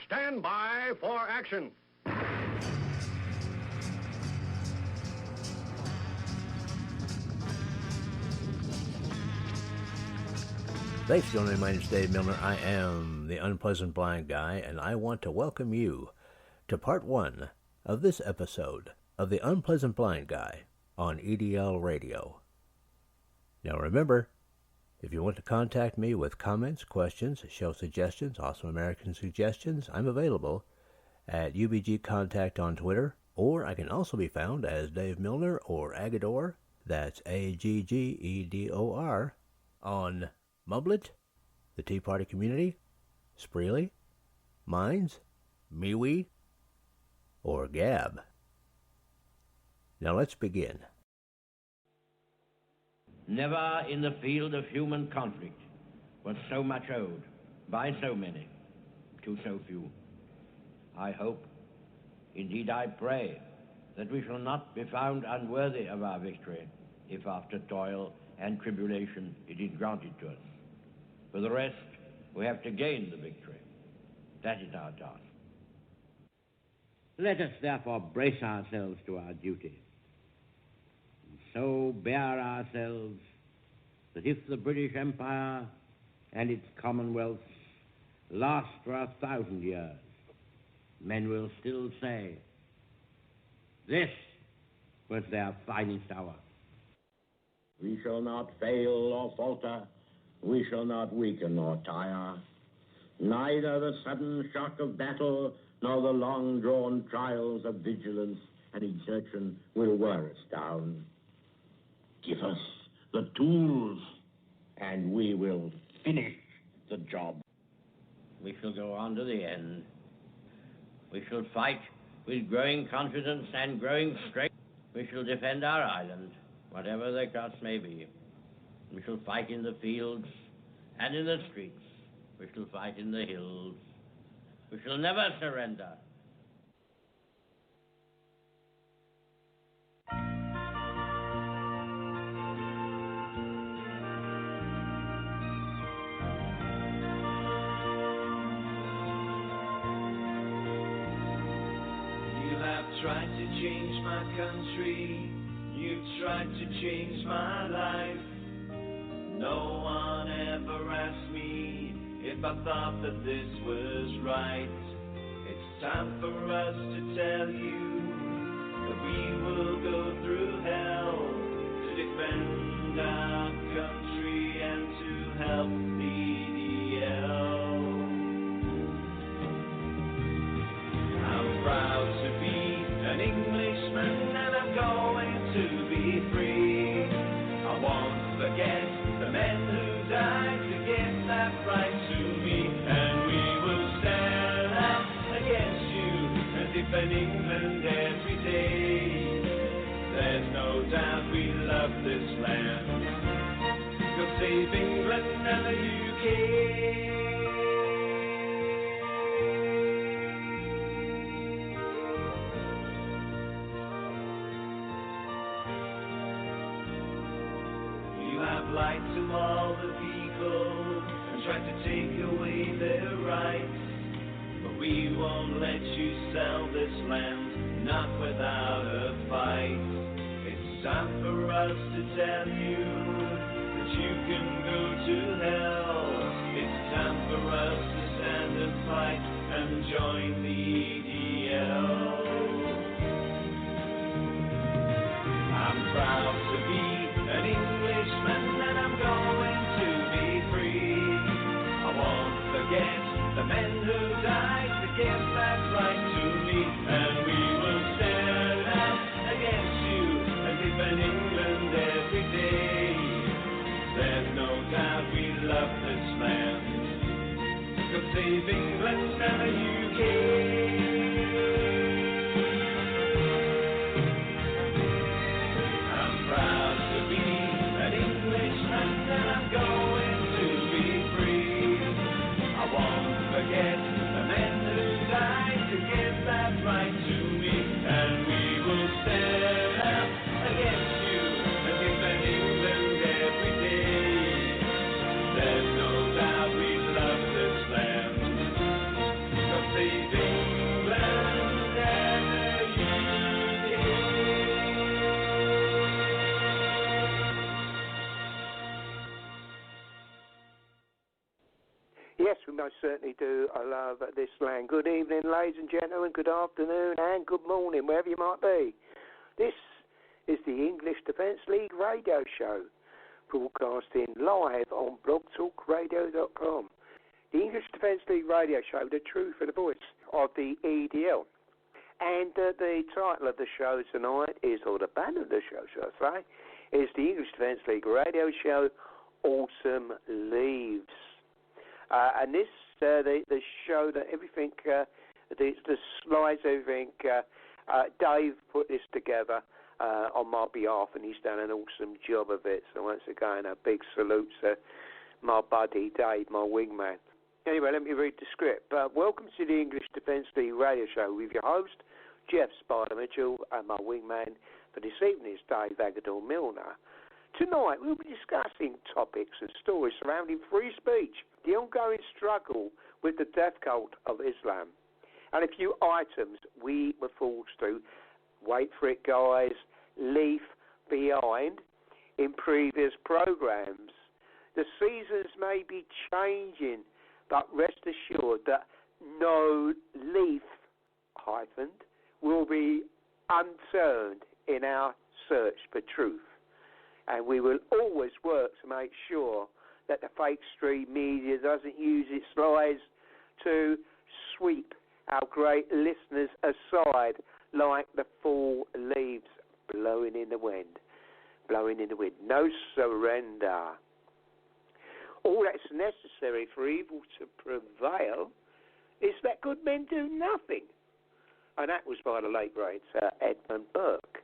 stand by for action. Thanks for joining me. My name is Dave Milner. I am the Unpleasant Blind Guy, and I want to welcome you to part one of this episode of the Unpleasant Blind Guy on EDL Radio. Now remember, if you want to contact me with comments, questions, show suggestions, Awesome American suggestions, I'm available at UBG Contact on Twitter, or I can also be found as Dave Milner or Agador, that's Aggedor, on Mublet, the Tea Party Community, Spreely, Minds, MeWe, or Gab. Now let's begin. Never in the field of human conflict was so much owed by so many to so few. I hope, indeed I pray, that we shall not be found unworthy of our victory if after toil and tribulation it is granted to us. For the rest, we have to gain the victory. That is our task. Let us therefore brace ourselves to our duty, and so bear ourselves that if the British Empire and its commonwealths last for 1,000 years, men will still say, this was their finest hour. We shall not fail or falter. We shall not weaken or tire. Neither the sudden shock of battle nor the long-drawn trials of vigilance and exertion will wear us down. Give us the tools, and we will finish the job. We shall go on to the end. We shall fight with growing confidence and growing strength. We shall defend our island, whatever the cost may be. We shall fight in the fields and in the streets. We shall fight in the hills. We shall never surrender. You have tried to change my country. You've tried to change my life. No one ever asked me if I thought that this was right. It's time for us to tell you that we will go through hell to defend our country and to help EDL. I'm proud to be an Englishman and I'm going to be free. I won't forget the men who died to get that right to me, and we will stand up against you and defend England every day. There's no doubt we love this land. God save England and the UK. Lied to all the people and tried to take away their rights, but we won't let you sell this land, not without a fight. It's time for us to tell you that you can go to hell. It's time for us to stand and fight and join the EDL. I'm proud to be an Englishman and I'm going to be free. I won't forget the men who died to give that right to me, and we will stand up against you and defend England every day. There's no doubt we love this land. God save England and the UK. Forget the men who died to give that right to me, and we will stand up against you and defend England every day. There's no doubt we love this land. God save I certainly do. I love this land. Good evening, ladies and gentlemen. Good afternoon and good morning, wherever you might be. This is the English Defence League radio show, broadcasting live on blogtalkradio.com. The English Defence League radio show, the truth and the voice of the EDL. And the title of the show tonight is, or the banner of the show, should I say, is the English Defence League radio show, Autumn Leaves. And this, the show that everything, the slides, everything, Dave put this together on my behalf, and he's done an awesome job of it. So once again, a big salute to my buddy Dave, my wingman. Anyway, let me read the script. Welcome to the English Defence League radio show with your host, Jeff Spider Mitchell, and my wingman for this evening is Dave Agador Milner. Tonight, we'll be discussing topics and stories surrounding free speech, the ongoing struggle with the death cult of Islam, and a few items we were forced to, wait for it guys, leave behind in previous programs. The seasons may be changing, but rest assured that no leaf hyphen will be unturned in our search for truth. And we will always work to make sure that the fake stream media doesn't use its lies to sweep our great listeners aside like the fall leaves blowing in the wind. Blowing in the wind. No surrender. All that's necessary for evil to prevail is that good men do nothing. And that was by the late great Edmund Burke.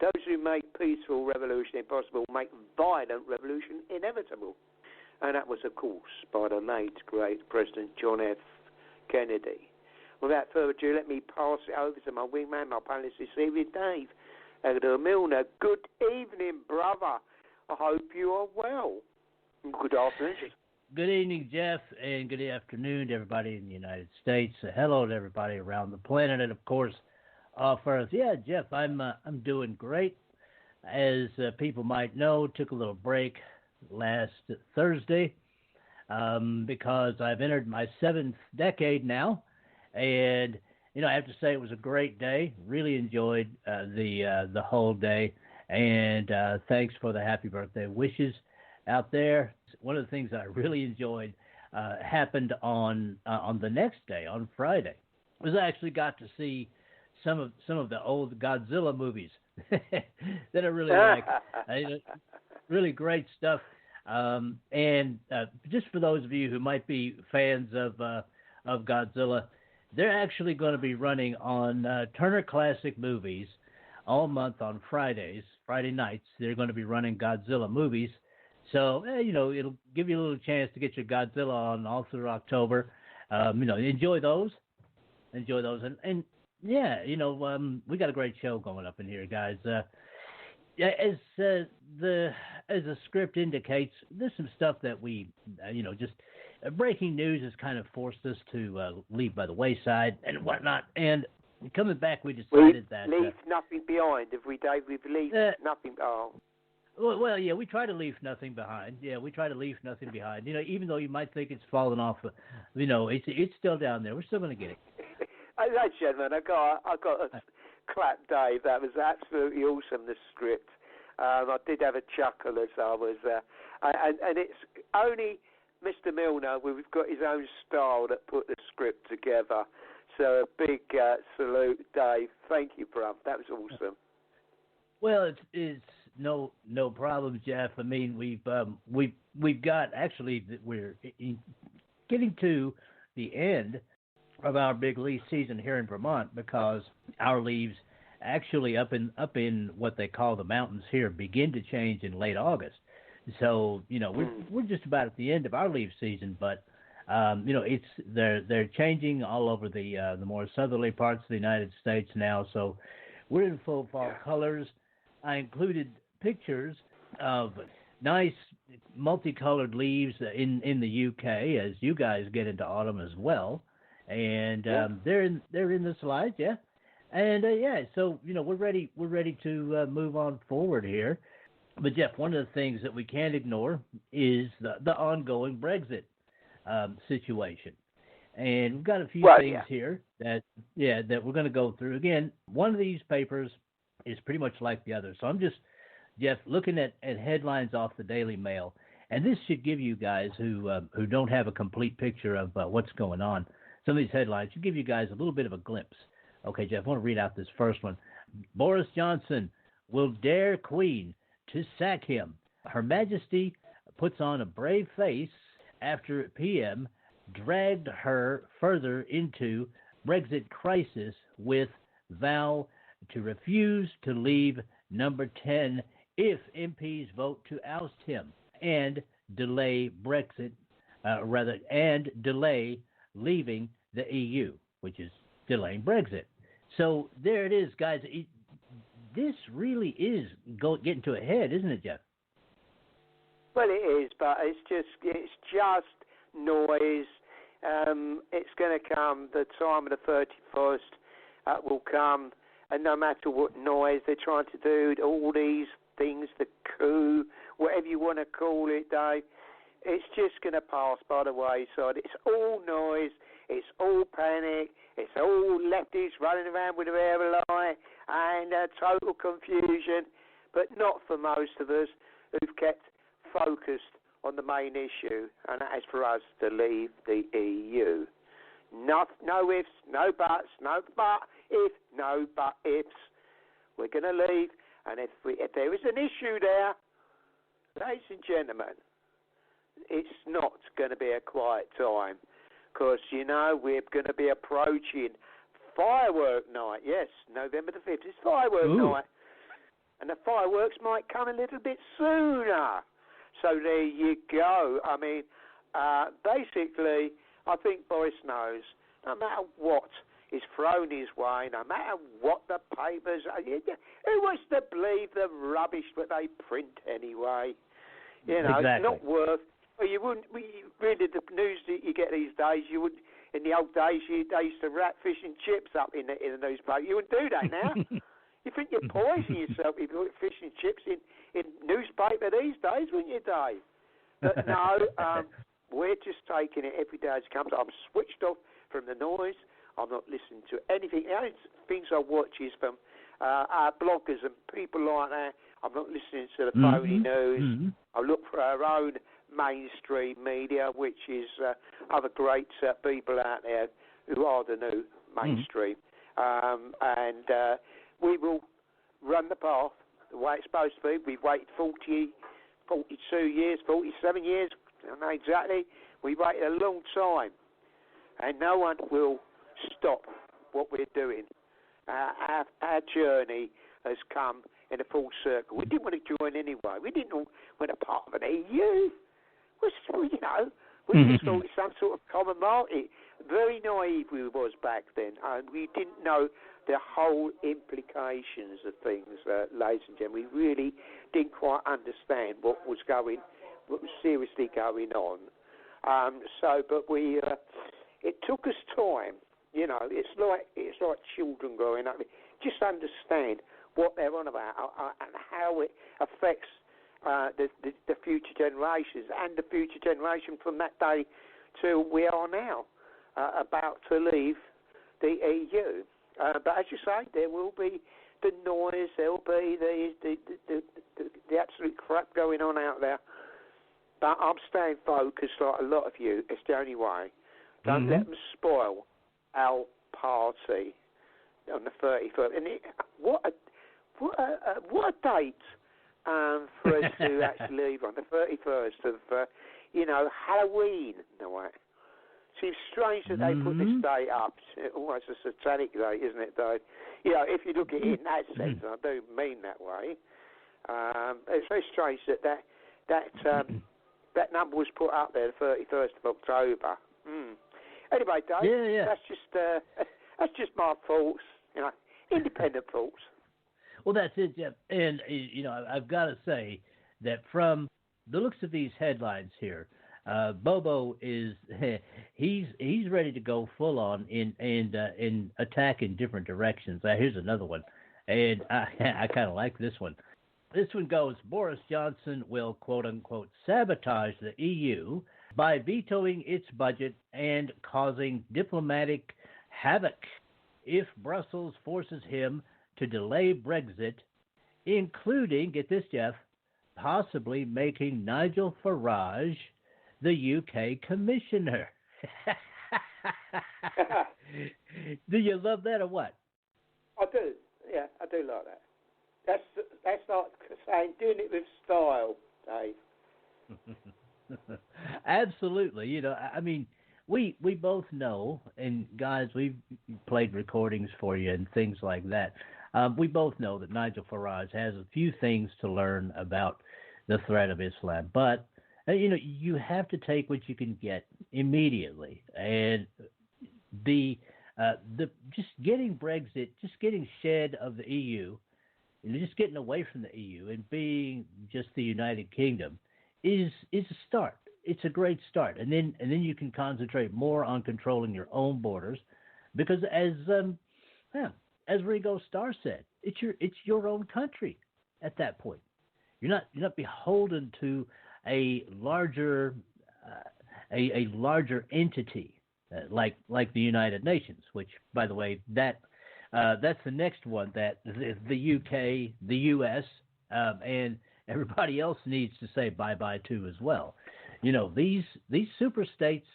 Those who make peaceful revolution impossible make violent revolution inevitable. And that was, of course, by the late great President John F. Kennedy. Without further ado, let me pass it over to my wingman, my panelist this evening, Dave Agador Milner. Good evening, brother. I hope you are well. Good afternoon. Good evening, Jeff, and good afternoon to everybody in the United States. Hello to everybody around the planet, and of course, first, yeah, Jeff, I'm doing great. As people might know, took a little break last Thursday because I've entered my 7th decade now, and I have to say it was a great day. Really enjoyed the whole day, and thanks for the happy birthday wishes out there. One of the things that I really enjoyed happened on the next day, on Friday, was I actually got to see some of the old Godzilla movies that I really like. Really great stuff. And just for those of you who might be fans of Godzilla, they're actually going to be running on Turner Classic Movies all month on Fridays, Friday nights. They're going to be running Godzilla movies. So, it'll give you a little chance to get your Godzilla on all through October. Enjoy those. And yeah, we got a great show going up in here, guys. As the script indicates, there's some stuff that we, just breaking news has kind of forced us to leave by the wayside and whatnot. And coming back, we decided that leave nothing behind. If we, Dave, we've leave nothing. Oh. Well, yeah, we try to leave nothing behind. Even though you might think it's fallen off, it's still down there. We're still going to get it. Ladies and gentlemen, I got a clap, Dave. That was absolutely awesome, the script. I did have a chuckle as I was, and it's only Mr. Milner, we've got his own style, that put the script together. So a big salute, Dave. Thank you, bruv. That was awesome. Well, it's no problem, Jeff. I mean, we've got, actually, we're getting to the end of our big leaf season here in Vermont, because our leaves actually up in what they call the mountains here begin to change in late August. So we're just about at the end of our leaf season, but it's they're changing all over the more southerly parts of the United States now. So we're in full fall colors. I included pictures of nice multicolored leaves in the UK as you guys get into autumn as well. And they're in the slides, yeah. And so we're ready to move on forward here. But Jeff, one of the things that we can't ignore is the ongoing Brexit. situation. And we've got a few things here that we're going to go through. Again, one of these papers is pretty much like the other. So I'm just, Jeff, looking at headlines off the Daily Mail. And this should give you guys who don't have a complete picture of what's going on, some of these headlines should give you guys a little bit of a glimpse. Okay, Jeff, I want to read out this first one. Boris Johnson will dare Queen to sack him. Her Majesty puts on a brave face after PM dragged her further into Brexit crisis with vow to refuse to leave number 10 if MPs vote to oust him and delay Brexit, and delay leaving the EU, which is delaying Brexit. So there it is, guys. This really is getting to a head, isn't it, Jeff? Well, it is, but it's just noise. It's going to come. The time of the 31st will come, and no matter what noise they're trying to do, all these things, the coup, whatever you want to call it, Dave, it's just going to pass by the wayside. It's all noise. It's all panic. It's all lefties running around with a airline and total confusion, but not for most of us who've kept focused on the main issue, and that is for us to leave the EU. No ifs, no buts, no but if, no but ifs. We're going to leave, and if there is an issue there, ladies and gentlemen, it's not going to be a quiet time, because, we're going to be approaching firework night. Yes, November the 5th is firework night, and the fireworks might come a little bit sooner. So there you go. I mean, basically, I think Boris knows, no matter what is thrown his way, no matter what the papers are, who wants to believe the rubbish that they print anyway? Exactly. It's not worth. Well, you wouldn't really the news that you get these days. You would, in the old days, they used to wrap fish and chips up in the newspaper. You wouldn't do that now. You think you're poisoning yourself if you put fish and chips in newspaper these days, wouldn't you, Dave? But no, we're just taking it every day as it comes. I'm switched off from the noise. I'm not listening to anything. The only things I watch is from our bloggers and people like that. I'm not listening to the phony news. I look for our own mainstream media, which is other great people out there who are the new mainstream. And we will run the path the way it's supposed to be. We've waited 42 years, 47 years, I don't know exactly. We waited a long time, and no one will stop what we're doing. Our journey has come in a full circle. We didn't want to join anyway. We didn't want a part of an EU. We just thought it's some sort of common market. Very naive we was back then, and we didn't know the whole implications of things, ladies and gentlemen. We really didn't quite understand what was seriously going on. But it took us time. It's like children growing up. Just understand what they're on about and how it affects the future generations and the future generation from that day to we are now about to leave the EU. But as you say, there will be the noise, there will be the absolute crap going on out there. But I'm staying focused like a lot of you. It's the only way. Don't let them spoil our party on the 31st. And what a date for us to actually leave on the 31st of, Halloween. No way. Seems strange that they put this date up. It's almost a satanic date, isn't it, Dave? If you look at it in that sense, and I do mean that way, it's very strange that number was put up there, the 31st of October. Anyway, Dave, that's just my thoughts, independent thoughts. Well, that's it, Jeff. And, I've got to say that from the looks of these headlines here, Bobo is he's ready to go full on in attack in different directions. Here's another one, and I kind of like this one. This one goes: Boris Johnson will quote unquote sabotage the EU by vetoing its budget and causing diplomatic havoc if Brussels forces him to delay Brexit, including, get this, Jeff, possibly making Nigel Farage the UK commissioner. Do you love that or what? I do. Yeah, I do like that. That's like saying doing it with style, Dave. Absolutely. You know, I mean, we both know, and guys, we've played recordings for you and things like that. We both know that Nigel Farage has a few things to learn about the threat of Islam, but you know, you have to take what you can get immediately, and the just getting Brexit, just getting shed of the EU, and just getting away from the EU and being just the United Kingdom is a start. It's a great start, and then you can concentrate more on controlling your own borders, because as Ringo Starr said, it's your own country at that point. You're not beholden to a larger entity like the United Nations, which, by the way, that's the next one that the UK, the US, and everybody else needs to say bye-bye to as well. You know, these super states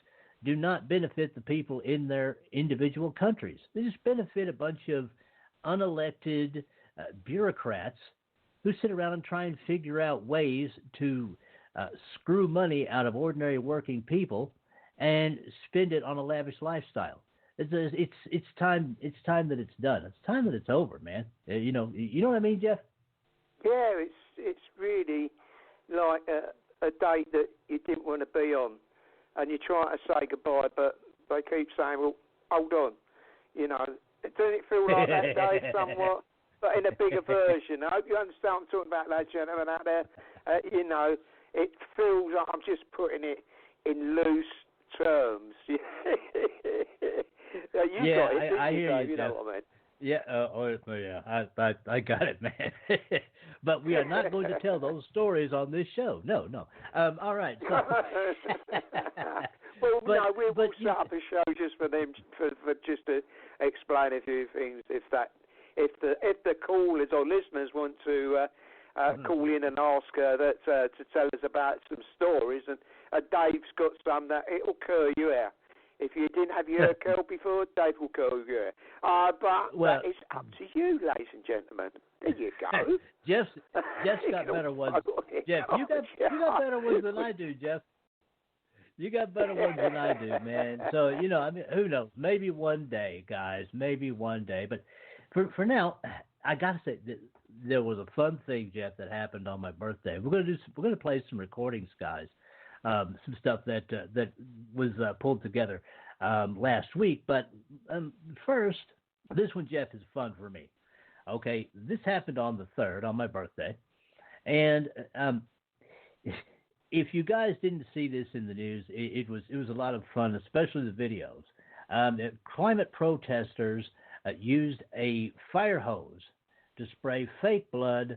do not benefit the people in their individual countries. They just benefit a bunch of unelected bureaucrats who sit around and try and figure out ways to screw money out of ordinary working people and spend it on a lavish lifestyle. It's time that it's done. It's time that it's over, man. You know what I mean, Jeff? Yeah, it's really like a date that you didn't want to be on, and you try to say goodbye, but they keep saying, "Well, hold on." You know, doesn't it feel like that day somewhat? But in a bigger version. I hope you understand what I'm talking about, ladies and gentlemen out there. You know, it feels like I'm just putting it in loose terms. You got it, I hear you, you know what I mean? Yeah, I got it, man. But we are not going to tell those stories on this show. No. All right. So. Well, we'll set up a show just for them, for just to explain a few things. If the callers or listeners want to call in and ask to tell us about some stories, and Dave's got some that it'll curl you out. If you didn't have your hair curled before, Dave will curl your hair. But it's up to you, ladies and gentlemen. There you go. Jeff's got better ones. Jeff, you got better ones than I do, Jeff. You got better ones than I do, man. So, you know, I mean, who knows? Maybe one day, guys. Maybe one day. But for now, I gotta say that there was a fun thing, Jeff, that happened on my birthday. We're gonna play some recordings, guys. Some stuff that was pulled together last week. But first, this one, Jeff, is fun for me. Okay, this happened on the 3rd, on my birthday. And if you guys didn't see this in the news, it was a lot of fun, especially the videos. Climate protesters used a fire hose to spray fake blood,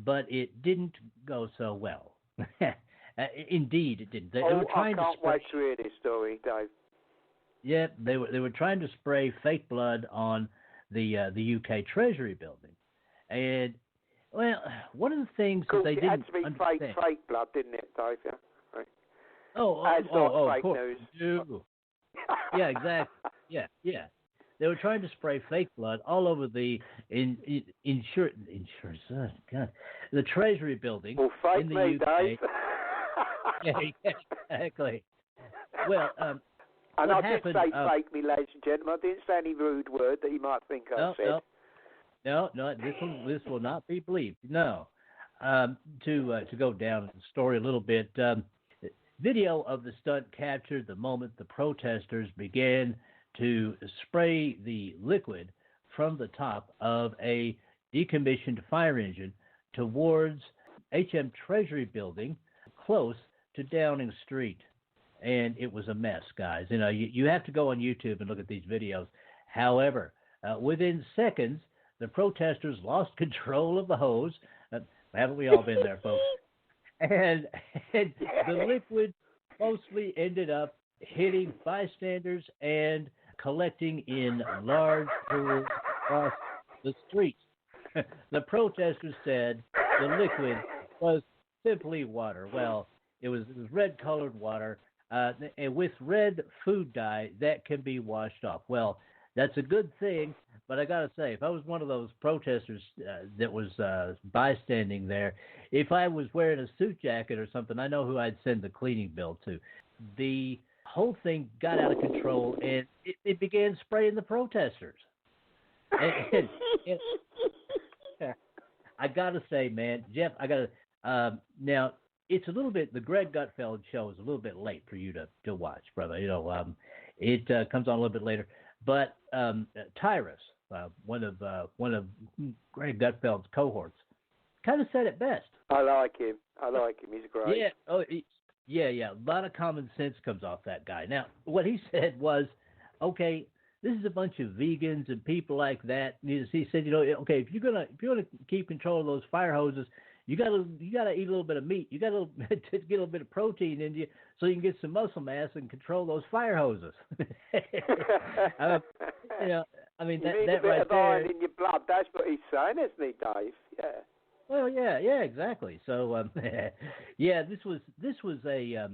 but it didn't go so well. Indeed, it didn't. They were trying I can't wait to hear this story, Dave. Yeah, they were trying to spray fake blood on the UK Treasury building, and well, one of the things that they didn't understand. It had to be fake blood, didn't it, Dave? Yeah. Right. Fake news. Yeah, exactly. Yeah. They were trying to spray fake blood all over the insurance. God, the Treasury building fake in the me, UK. Dave. Yeah, exactly. Well, and I did say fake me, ladies and gentlemen. I didn't say any rude word that you might think I said. No, this will not be bleeped. No. To go down the story a little bit, video of the stunt captured the moment the protesters began to spray the liquid from the top of a decommissioned fire engine towards HM Treasury building close to Downing Street. And it was a mess, guys. You know, you have to go on YouTube and look at these videos. However, within seconds, the protesters lost control of the hose. Haven't we all been there, folks? And the mostly ended up hitting bystanders and collecting in large pools across the streets. The protesters said the liquid was simply water. Well, it was red-colored water, and with red food dye that can be washed off. Well, that's a good thing, but I got to say, if I was one of those protesters that was bystanding there, if I was wearing a suit jacket or something, I know who I'd send the cleaning bill to. The whole thing got out of control, and it began spraying the protesters. And I got to say, man, Jeff, I got to now, it's a little bit, the Greg Gutfeld show is a little bit late for you to watch, brother. You know, it comes on a little bit later. But Tyrus, one of Greg Gutfeld's cohorts, kind of said it best. I like him. He's great. Yeah. Oh, yeah. A lot of common sense comes off that guy. Now, what he said was, okay, this is a bunch of vegans and people like that. He said, you know, okay, if you're gonna keep control of those fire hoses, you gotta eat a little bit of meat. You gotta get a little bit of protein in you so you can get some muscle mass and control those fire hoses. You know, I mean, you need that a bit right of there. iron in your blood. That's what he's saying, isn't he, Dave? Yeah. Well, yeah, exactly. So, yeah, this was a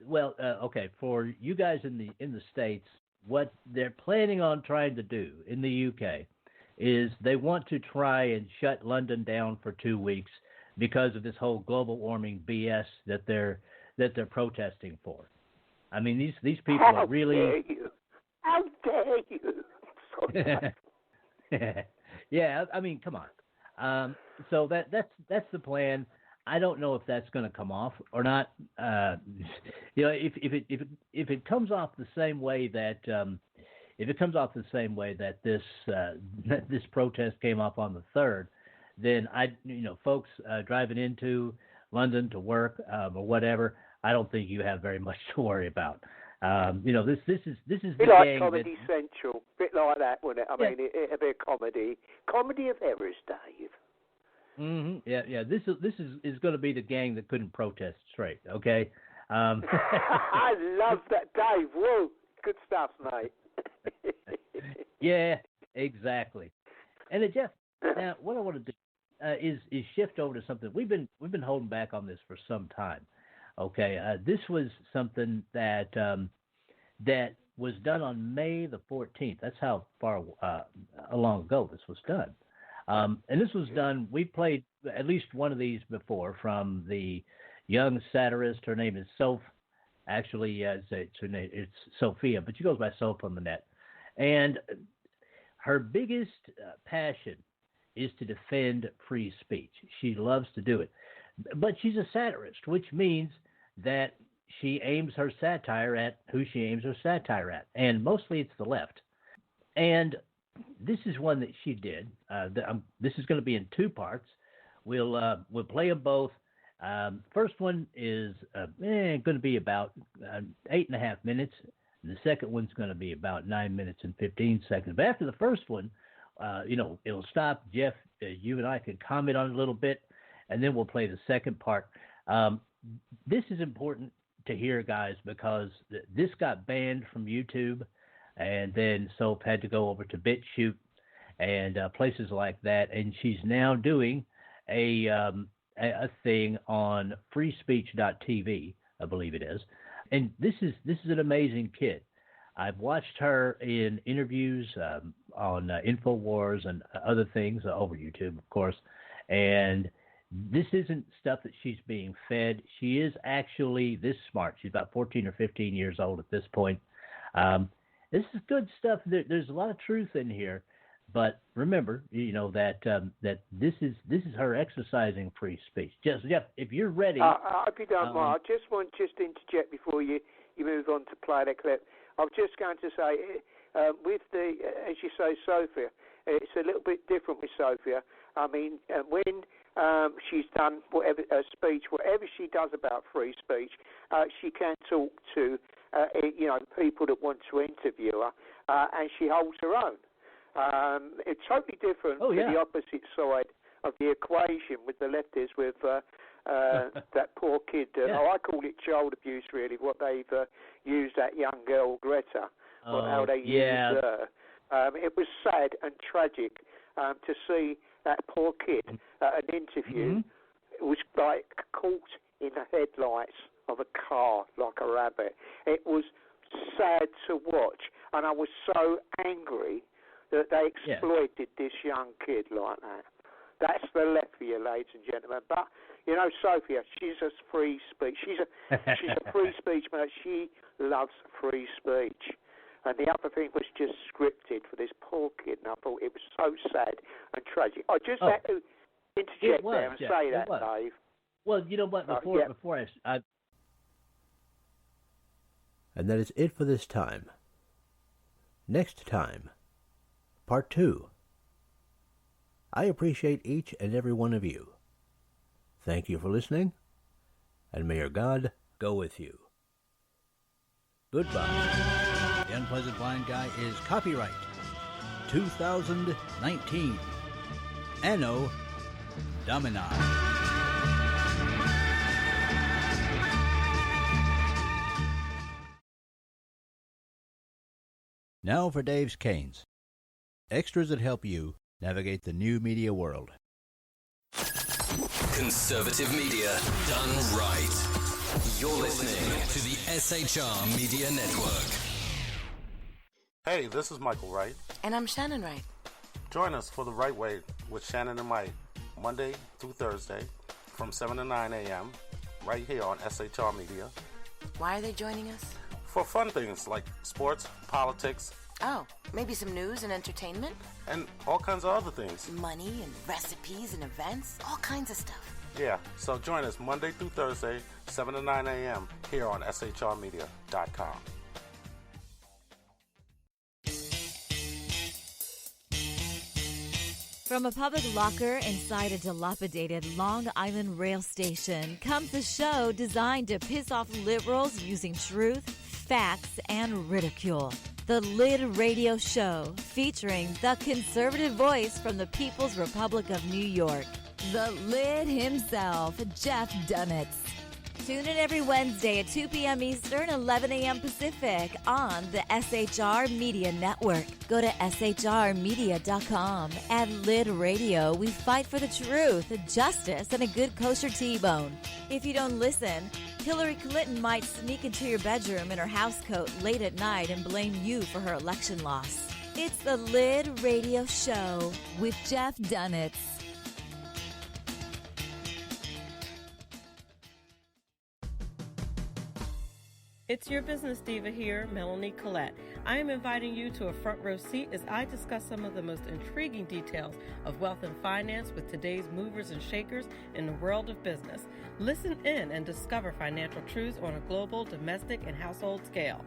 okay, for you guys in the States, what they're planning on trying to do in the UK is they want to try and shut London down for 2 weeks because of this whole global warming BS that they're protesting for. I mean, these people are really. How dare you? Sorry. Yeah, I mean, come on. So that's the plan. I don't know if that's going to come off or not. You know, if it comes off the same way that this protest came off on the 3rd, then folks driving into London to work or whatever, I don't think you have very much to worry about. This is the bit like gang Comedy Central, bit like that, wouldn't it? I mean, it'd be a comedy of errors, Dave. Mm-hmm. Yeah. This is going to be the gang that couldn't protest straight. Okay. I love that, Dave. Whoa, good stuff, mate. Yeah, exactly. And Jeff, now what I want to do is shift over to something we've been holding back on this for some time. Okay, this was something that was done on May the 14th. That's how far long ago this was done. And this was done, we played at least one of these before from the young satirist. Her name is Soph. Actually, it's Sophia, but she goes by Soph on the net. And her biggest passion is to defend free speech. She loves to do it. But she's a satirist, which means that she aims her satire at who she aims her satire at. And mostly it's the left. And this is one that she did. This is going to be in 2 parts. We'll play them both. First one is going to be about 8.5 minutes. And the second one's going to be about 9 minutes and 15 seconds. But after the first one, it'll stop. Jeff, you and I can comment on it a little bit, and then we'll play the second part. This is important to hear, guys, because this got banned from YouTube. And then Soap had to go over to BitChute and places like that. And she's now doing a thing on freespeech.tv, I believe it is. And this is an amazing kid. I've watched her in interviews on InfoWars and other things over YouTube, of course. And this isn't stuff that she's being fed. She is actually this smart. She's about 14 or 15 years old at this point. This is good stuff. There's a lot of truth in here, but remember, that this is her exercising free speech. Jeff, if you're ready, if you don't mind, I just want to interject before you move on to play that clip. I'm just going to say, with the, as you say, Sophia, it's a little bit different with Sophia. I mean, when she's done whatever speech, whatever she does about free speech, she can talk to people that want to interview her, and she holds her own. It's totally different to the opposite side of the equation with the lefties with that poor kid. I call it child abuse, really, what they've used that young girl, Greta, how they used her. It was sad and tragic to see that poor kid at an interview. It was like caught in the headlights of a car like a rabbit. It was sad to watch, and I was so angry that they exploited this young kid like that. That's the left for you, ladies and gentlemen. But, you know, Sophia, she's a free speech. She's a free speech man. She loves free speech. And the other thing was just scripted for this poor kid, and I thought it was so sad and tragic. I just had to interject there and say that, Dave. Well, you know what? Before I and that is it for this time. Next time, part 2. I appreciate each and every one of you. Thank you for listening, and may your God go with you. Goodbye. The Unpleasant Blind Guy is copyright 2019. Anno Domini. Now for Dave's Canes. Extras that help you navigate the new media world. Conservative media done right. You're listening to the SHR Media Network. Hey, this is Michael Wright. And I'm Shannon Wright. Join us for The Right Way with Shannon and Mike, Monday through Thursday from 7 to 9 a.m. right here on SHR Media. Why are they joining us? For fun things like sports, politics. Oh, maybe some news and entertainment? And all kinds of other things. Money and recipes and events, all kinds of stuff. Yeah, so join us Monday through Thursday, 7 to 9 a.m. here on shrmedia.com. From a public locker inside a dilapidated Long Island rail station comes a show designed to piss off liberals using truth, facts, and ridicule. The Lid Radio Show, featuring the conservative voice from the People's Republic of New York, the Lid himself, Jeff Dunitz. Tune in every Wednesday at 2 p.m. Eastern, 11 a.m. Pacific on the SHR Media Network. Go to shrmedia.com. At Lid Radio, we fight for the truth, justice, and a good kosher T-bone. If you don't listen, Hillary Clinton might sneak into your bedroom in her housecoat late at night and blame you for her election loss. It's the Lid Radio Show with Jeff Dunitz. It's your business diva here, Melanie Collette. I am inviting you to a front row seat as I discuss some of the most intriguing details of wealth and finance with today's movers and shakers in the world of business. Listen in and discover financial truths on a global, domestic, and household scale.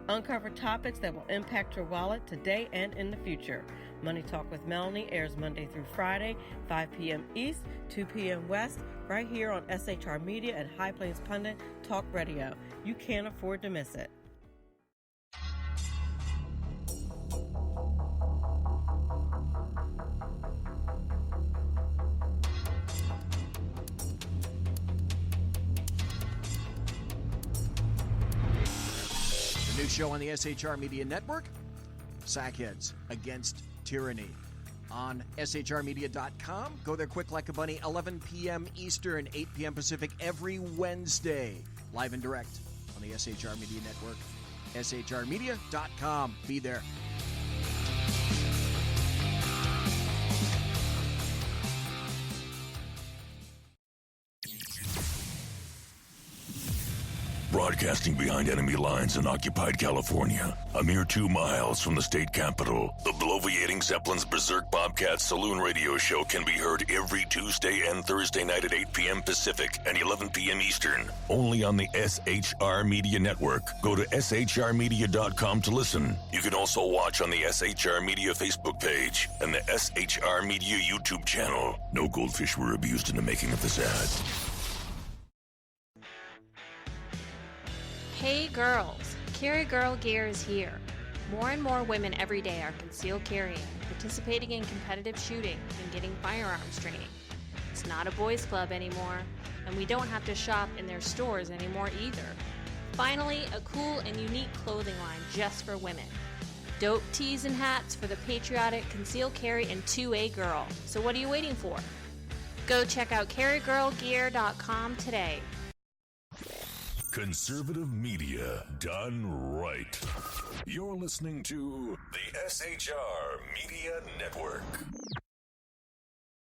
Uncover topics that will impact your wallet today and in the future. Money Talk with Melanie airs Monday through Friday, 5 p.m. East, 2 p.m. West, right here on SHR Media and High Plains Pundit Talk Radio. You can't afford to miss it. The new show on the SHR Media Network, Sackheads Against Tyranny. On shrmedia.com. Go there quick like a bunny, 11 p.m. Eastern, 8 p.m. Pacific every Wednesday. Live and direct on the SHR Media Network. shrmedia.com. Be there. Broadcasting behind enemy lines in occupied California, a mere 2 miles from the state capital, the bloviating Zeppelin's Berserk Bobcat Saloon Radio Show can be heard every Tuesday and Thursday night at 8 p.m. Pacific and 11 p.m. Eastern, only on the SHR Media Network. Go to shrmedia.com to listen. You can also watch on the SHR Media Facebook page and the SHR Media YouTube channel. No goldfish were abused in the making of this ad. Hey girls, Carry Girl Gear is here. More and more women every day are concealed carrying, participating in competitive shooting, and getting firearms training. It's not a boys' club anymore, and we don't have to shop in their stores anymore either. Finally, a cool and unique clothing line just for women. Dope tees and hats for the patriotic, concealed carry, and 2A girl. So what are you waiting for? Go check out carrygirlgear.com today. Conservative media done right. You're listening to the SHR Media Network.